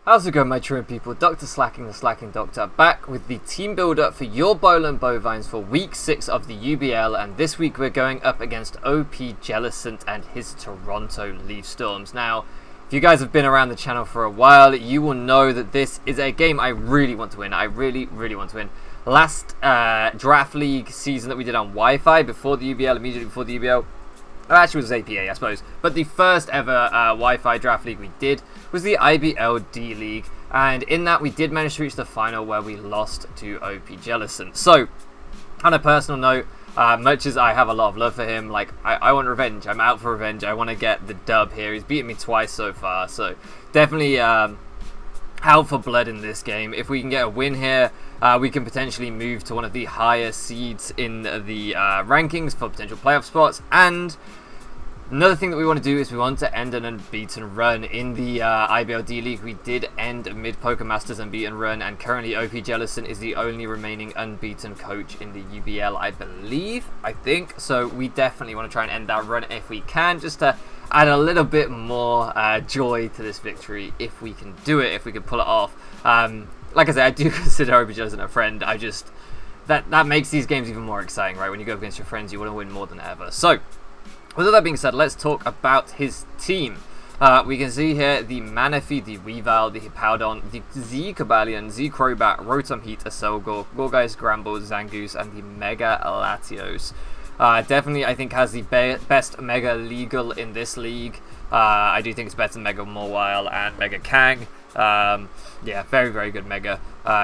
How's it going, my true people? DrSlaking, the Slacking Doctor, back with the team builder for your Bowland Bovines for week 6 of the UBL, and this week we're going up against OPJellicent and his Toronto Leaf Storms. Now, if you guys have been around the channel for a while, you will know that this is a game I really want to win. I really want to win. Last draft league season that we did on Wi-Fi before the UBL, immediately before the UBL, actually, it was APA, I suppose. But the first ever Wi-Fi draft league we did was the IBL D League. And in that, we did manage to reach the final where we lost to OPJellicent. So, on a personal note, much as I have a lot of love for him, like, I want revenge. I'm out for revenge. I want to get the dub here. He's beaten me twice so far. So, definitely out for blood in this game. If we can get a win here, we can potentially move to one of the higher seeds in the rankings for potential playoff spots. And another thing that we want to do is we want to end an unbeaten run. In the IBL D League, we did end mid-Poker Masters unbeaten run, and currently OPJellicent is the only remaining unbeaten coach in the UBL, I think. So we definitely want to try and end that run if we can, just to add a little bit more joy to this victory if we can do it, if we can pull it off. Like I said, I do consider OPJellicent a friend. That makes these games even more exciting, right? When you go against your friends, you want to win more than ever. So, with all that being said, let's talk about his team. We can see here the Manaphy, the Weavile, the Hippowdon, the Z-Cobalion, Z-Crobat, Rotom Heat, Aselgor, Gorgeist, Gramble, Zangoose, and the Mega Latios. Definitely, I think, has the best Mega Legal in this league. I do think it's better than Mega Mawile and Mega Kang. Yeah, very good Mega.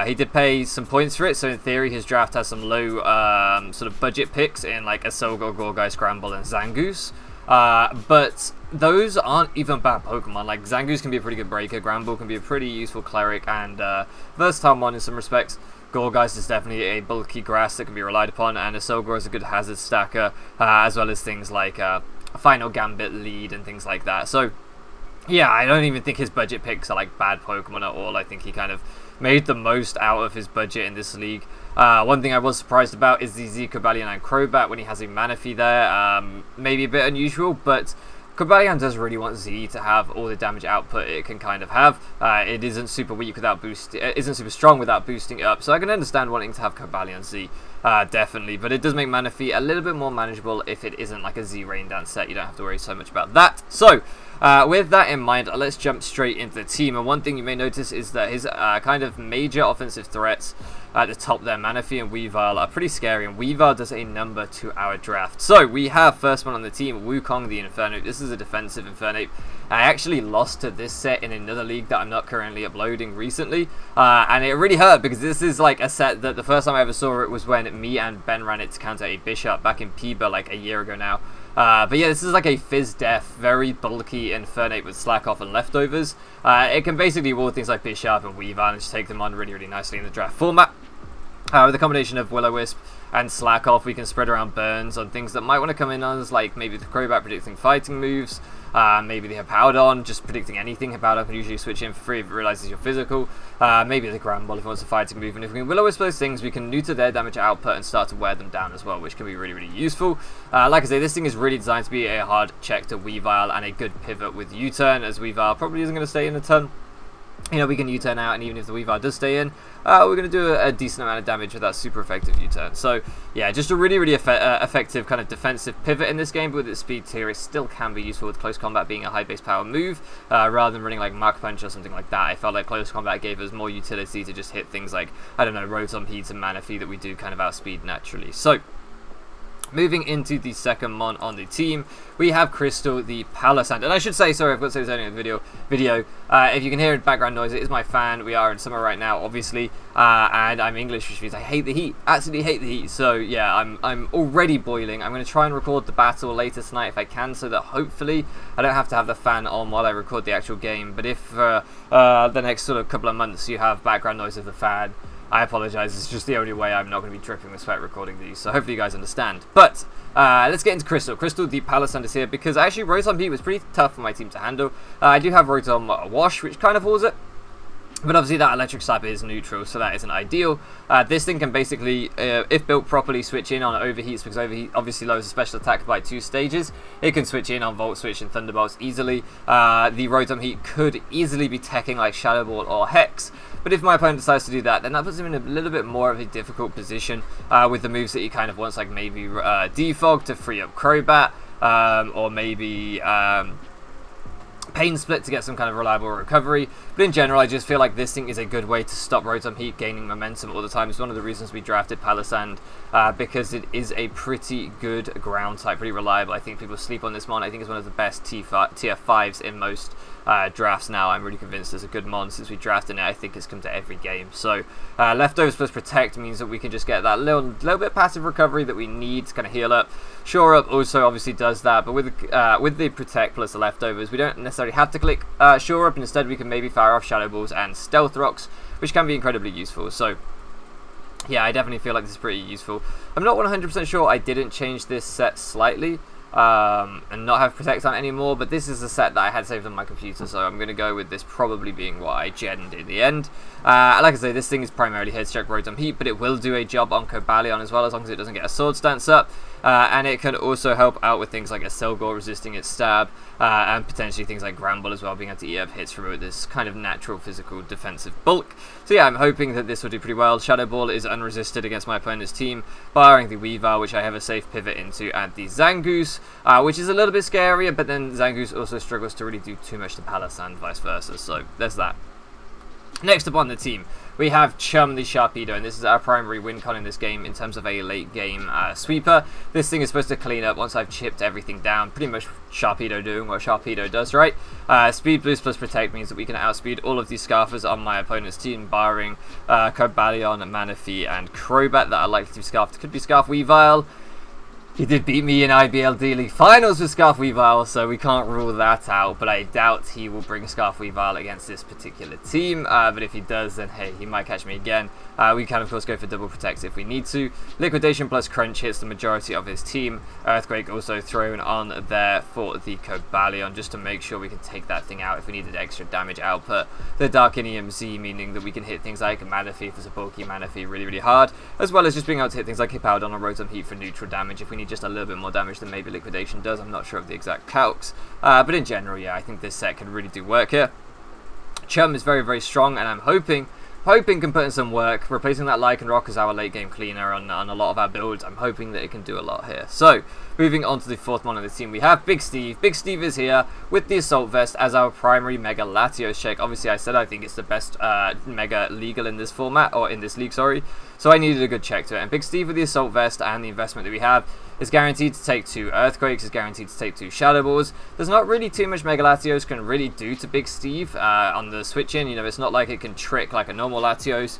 He did pay some points for it, so in theory his draft has some low sort of budget picks in like Aselgor, Gorgeist, Gramble, and Zangoose. But those aren't even bad Pokemon. Like, Zangoose can be a pretty good breaker, Gramble can be a pretty useful cleric, and versatile mon in some respects. Gorgeist is definitely a bulky grass that can be relied upon, and Aselgor is a good hazard stacker, as well as things like Final Gambit lead and things like that. So yeah, I don't even think his budget picks are like bad Pokemon at all. I think he kind of made the most out of his budget in this league. One thing I was surprised about is the Z-Cobalion and Crobat when he has a Manaphy there. Maybe a bit unusual, but Cobalion does really want Z to have all the damage output it can kind of have. It isn't super weak without isn't super strong without boosting it up. So I can understand wanting to have Cobalion Z, definitely. But it does make Manaphy a little bit more manageable if it isn't like a Z Rain Dance set. You don't have to worry so much about that. So, with that in mind, let's jump straight into the team. And one thing you may notice is that his kind of major offensive threats at the top there, Manaphy and Weavile, are pretty scary, and Weavile does a number to our draft. So we have first one on the team, Wukong the Inferno. This is a defensive Infernape. I actually lost to this set in another league that I'm not currently uploading recently, and it really hurt because this is like a set that the first time I ever saw it was when me and Ben ran it to counter a Bishop back in PIBA like a year ago now. But yeah, this is like a Fizz Def, very bulky Infernape with Slack Off and Leftovers. It can basically wall things like Bishop and Weavile and just take them on really nicely in the draft format. With a combination of Will-O-Wisp and Slack Off, we can spread around burns on things that might want to come in as, like, maybe the Crobat predicting fighting moves, maybe the Hippowdon just predicting anything. Hippowdon can usually switch in for free if it realizes you're physical, maybe the Gramble if it wants a fighting move, and if we can Will-O-Wisp those things, we can neuter their damage output and start to wear them down as well, which can be really useful. Like I say, this thing is really designed to be a hard check to Weavile and a good pivot with U-turn, as Weavile probably isn't going to stay in a ton. You know, we can U-turn out, and even if the Weavile does stay in, we're going to do a decent amount of damage with that super effective U-turn. So, yeah, just a really effective kind of defensive pivot in this game, but with its speed tier, it still can be useful with Close Combat being a high base power move, rather than running like Mach Punch or something like that. I felt like Close Combat gave us more utility to just hit things like, I don't know, Rotom, Heat, and Manaphy that we do kind of outspeed naturally. So, moving into the second mon on the team, we have Crystal the Palisand. And I should say, sorry, I've got to say this earlier in the video. If you can hear background noise, it is my fan. We are in summer right now, obviously, and I'm English, which means I hate the heat. Absolutely hate the heat. So yeah, I'm already boiling. I'm going to try and record the battle later tonight if I can, so that hopefully I don't have to have the fan on while I record the actual game. But if the next sort of couple of months you have background noise of the fan, I apologise, it's just the only way I'm not going to be dripping with sweat recording these, so hopefully you guys understand. But, let's get into Crystal. Crystal, the Palisand is here, because actually Rotom Heat was pretty tough for my team to handle. I do have Rotom Wash, which kind of holds it. But obviously that electric slap is neutral, so that isn't ideal. This thing can basically, if built properly, switch in on overheats, because overheat obviously lowers the special attack by 2 stages. It can switch in on Volt Switch and Thunderbolts easily. The Rotom Heat could easily be teching like Shadow Ball or Hex, but if my opponent decides to do that, then that puts him in a little bit more of a difficult position with the moves that he kind of wants, like maybe Defog to free up Crobat, or maybe Pain Split to get some kind of reliable recovery. But in general, I just feel like this thing is a good way to stop Rotom Heat gaining momentum all the time. It's one of the reasons we drafted Palisand, because it is a pretty good ground type, pretty reliable. I think people sleep on this mon. I think it's one of the best tier 5s in most drafts now. I'm really convinced it's a good mon. Since we drafted it, I think it's come to every game. So Leftovers plus Protect means that we can just get that little bit passive recovery that we need to kind of heal up. Shore Up also obviously does that, but with the Protect plus the Leftovers, we don't necessarily have to click Shore Up, and instead we can maybe fire off Shadow Balls and Stealth Rocks, which can be incredibly useful. So yeah, I definitely feel like this is pretty useful. I'm not 100% sure I didn't change this set slightly and not have Protect on anymore, but this is a set that I had saved on my computer, so I'm going to go with this probably being what I genned in the end. Like I say, this thing is primarily here to check Rotom Heat, but it will do a job on Cobalion as well, as long as it doesn't get a Sword Stance up. And it can also help out with things like a Selgor resisting its stab, and potentially things like Gramble as well, being able to eat up hits from this kind of natural physical defensive bulk. So yeah, I'm hoping that this will do pretty well. Shadow Ball is unresisted against my opponent's team, barring the Weavile, which I have a safe pivot into, and the Zangoose, which is a little bit scarier, but then Zangoose also struggles to really do too much to Palisand, vice versa, so there's that. Next up on the team, we have Chum the Sharpedo, and this is our primary win con in this game in terms of a late game sweeper. This thing is supposed to clean up once I've chipped everything down. Pretty much Sharpedo doing what Sharpedo does, right? Speed Boost plus Protect means that we can outspeed all of these Scarfers on my opponent's team, barring Cobalion, Manaphy, and Crobat that are likely to be Scarfed. Could be Scarf Weavile. He did beat me in IBL D-League Finals with Scarf Weavile, so we can't rule that out, but I doubt he will bring Scarf Weavile against this particular team, but if he does, then hey, he might catch me again. We can of course go for double protect if we need to. Liquidation plus Crunch hits the majority of his team. Earthquake also thrown on there for the Cobalion, just to make sure we can take that thing out if we needed extra damage output. The Darkinium Z, meaning that we can hit things like Manaphy, if it's a bulky Manaphy, really hard, as well as just being able to hit things like Hippowdon or Rotom Heat for neutral damage if we need just a little bit more damage than maybe Liquidation does. I'm not sure of the exact calcs, but in general, yeah, I think this set can really do work here. Chum is very strong, and I'm hoping can put in some work, replacing that Lycanroc as our late game cleaner on a lot of our builds. I'm hoping that it can do a lot here. So, moving on to the fourth mon of the team, we have Big Steve. Big Steve is here with the Assault Vest as our primary Mega Latios check. Obviously, I said I think it's the best Mega legal in this format, or in this league, sorry. So I needed a good check to it. And Big Steve with the Assault Vest and the investment that we have is guaranteed to take 2 Earthquakes, is guaranteed to take 2 Shadow Balls. There's not really too much Mega Latios can really do to Big Steve on the switch in. You know, it's not like it can trick like a normal Latios.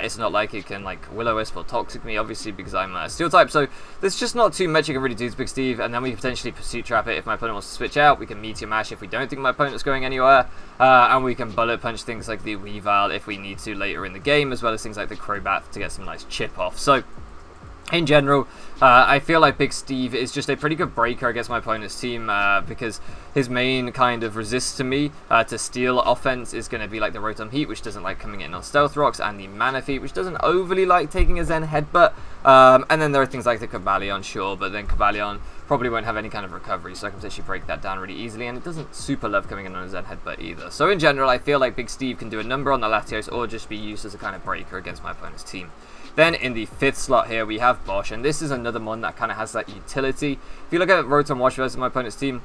It's not like it can like Will-O-Wisp or Toxic me, obviously, because I'm a Steel type. So there's just not too much it can really do to Big Steve. And then we can potentially Pursuit Trap it if my opponent wants to switch out. We can Meteor Mash if we don't think my opponent's going anywhere. And we can Bullet Punch things like the Weavile if we need to later in the game, as well as things like the Crobat to get some nice chip off. So in general, I feel like Big Steve is just a pretty good breaker against my opponent's team, because his main kind of resist to me to steal offense is going to be like the Rotom Heat, which doesn't like coming in on Stealth Rocks, and the Manaphy, which doesn't overly like taking a Zen Headbutt. And then there are things like the Cobalion, sure, but then Cobalion probably won't have any kind of recovery, so I can potentially break that down really easily, and it doesn't super love coming in on a Zen Headbutt either. So in general, I feel like Big Steve can do a number on the Latios, or just be used as a kind of breaker against my opponent's team. Then in the 5th slot here, we have Bosh, and this is another one that kind of has that utility. If you look at Rotom Wash versus my opponent's team,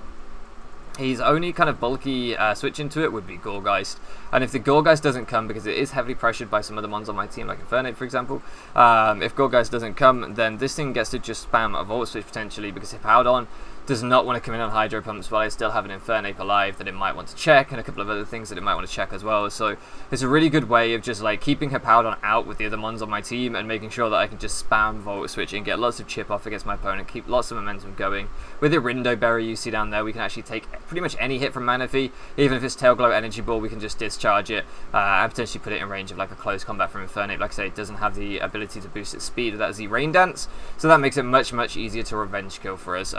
his only kind of bulky switch into it would be Gourgeist. And if the Gourgeist doesn't come, because it is heavily pressured by some of the mons on my team, like Infernape, for example, if Gourgeist doesn't come, then this thing gets to just spam a Volt Switch potentially, because Hippowdon does not want to come in on Hydro Pumps while I still have an Infernape alive that it might want to check, and a couple of other things that it might want to check as well. So it's a really good way of just like keeping Hippowdon out with the other mons on my team, and making sure that I can just spam Volt Switch and get lots of chip off against my opponent, keep lots of momentum going. With the Rindo Berry you see down there, we can actually take pretty much any hit from Manaphy. Even if it's Tail Glow Energy Ball, we can just discharge it and potentially put it in range of like a close combat from Infernape. Like I say, it doesn't have the ability to boost its speed with that Z Rain Dance, so that makes it much easier to revenge kill for us.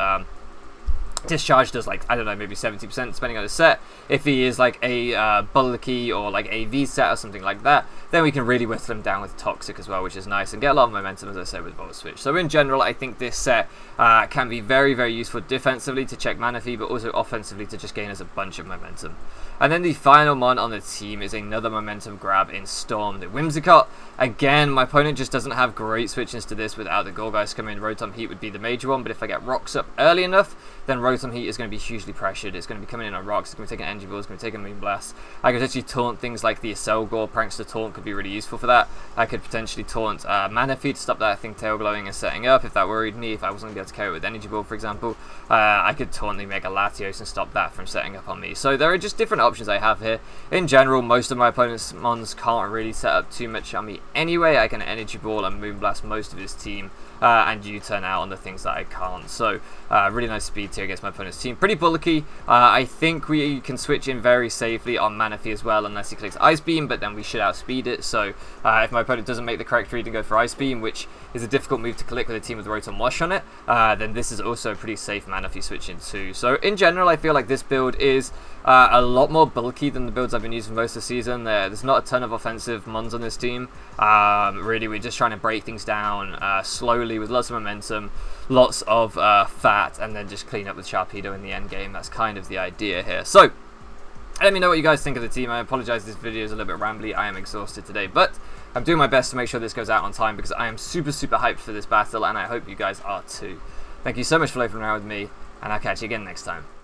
Discharge does like, I don't know, maybe 70% depending on the set. If he is like a bulky or like AV set or something like that, then we can really whittle him down with Toxic as well, which is nice, and get a lot of momentum, as I said, with Volt Switch. So in general, I think this set can be very, very useful defensively to check mana fee, but also offensively to just gain us a bunch of momentum. And then the final mon on the team is another momentum grab in Storm, the Whimsicott. Again, my opponent just doesn't have great switch-ins to this without the Gourgeist coming in. Rotom Heat would be the major one, but if I get Rocks up early enough, then Rotom Heat is going to be hugely pressured. It's going to be coming in on Rocks, it's going to be taking Energy Ball, it's going to be taking Moonblast. I could actually taunt things like the Acelgor, Prankster Taunt could be really useful for that. I could potentially taunt Manaphy to stop that thing Tail Glowing and setting up if that worried me, if I wasn't going to KO it with Energy Ball, for example. I could taunt the Mega Latios and stop that from setting up on me. So there are just different options I have here. In general, most of my opponent's mons can't really set up too much on me anyway. I can Energy Ball and Moonblast most of his team, and U-turn out on the things that I can't. So really nice speed tier against my opponent's team. Pretty bulky. I think we can switch in very safely on Manaphy as well, unless he clicks Ice Beam, but then we should outspeed it. So if my opponent doesn't make the correct read and go for Ice Beam, which is a difficult move to click with a team with Rotom Wash on it, then this is also a pretty safe Manaphy switch in too. So in general, I feel like this build is a lot more bulky than the builds I've been using most of the season. There's not a ton of offensive mons on this team. Really, we're just trying to break things down slowly with lots of momentum, lots of fat, and then just clean up with Sharpedo in the end game. That's kind of the idea here. So let me know what you guys think of the team. I apologize, this video is a little bit rambly. I am exhausted today, but I'm doing my best to make sure this goes out on time because I am super, super hyped for this battle, and I hope you guys are too. Thank you so much for loafing around with me, and I'll catch you again next time.